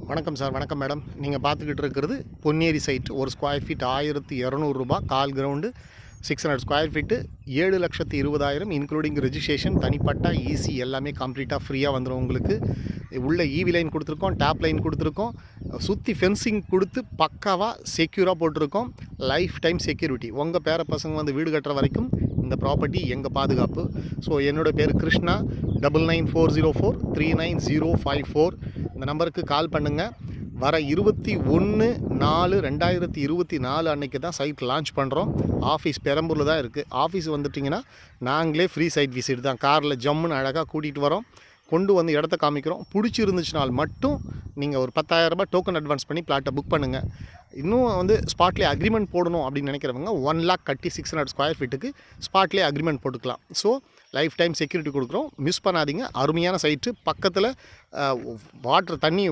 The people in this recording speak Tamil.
வணக்கம் சார். வணக்கம் மேடம். நீங்கள் பார்த்துக்கிட்டு இருக்கிறது பொன்னேரி சைட். ஒரு ஸ்கொயர் ஃபீட் 1200 ரூபா. கால் ground 600 square feet 7,20,000 including registration, தனிப்பட்டா, ஈசி எல்லாமே கம்ப்ளீட்டாக ஃப்ரீயாக வந்துடும் உங்களுக்கு. உள்ள ஈவி லைன் கொடுத்துருக்கோம், டேப் லைன் கொடுத்துருக்கோம், சுற்றி ஃபென்சிங் கொடுத்து பக்காவாக செக்யூராக போட்டிருக்கோம். Lifetime security. உங்கள் பேர பசங்க வந்து வீடு கட்டுற வரைக்கும் இந்த ப்ராப்பர்ட்டி எங்கள் பாதுகாப்பு. ஸோ என்னோடய பேர் கிருஷ்ணா. 9940439054 இந்த நம்பருக்கு கால் பண்ணுங்கள். வர 21/4/2024 அன்றைக்கி தான் சைட் லான்ச் பண்ணுறோம். ஆஃபீஸ் பெரம்பூரில் தான் இருக்குது. ஆஃபீஸ் வந்துட்டிங்கன்னா நாங்களே ஃப்ரீ சைட் விசிட் தான். காரில் ஜம்முன்னு அழகாக கூட்டிகிட்டு வரோம், கொண்டு வந்து இடத்த காமிக்கிறோம். பிடிச்சிருந்துச்சுனால் மட்டும் நீங்கள் ஒரு 10,000 டோக்கன் அட்வான்ஸ் பண்ணி பிளாட்டை புக் பண்ணுங்கள். இன்னும் வந்து ஸ்பாட்லேயே அக்ரிமெண்ட் போடணும் அப்படின்னு நினைக்கிறவங்க 1 lakh கட்டி 600 ஸ்கொயர் ஃபீட்டுக்கு ஸ்பாட்லேயே அக்ரிமெண்ட் போட்டுக்கலாம். ஸோ லைஃப் டைம் செக்யூரிட்டி கொடுக்குறோம். மிஸ் பண்ணாதீங்க. அருமையான சைட்டு. பக்கத்தில் வாட்டர் தண்ணி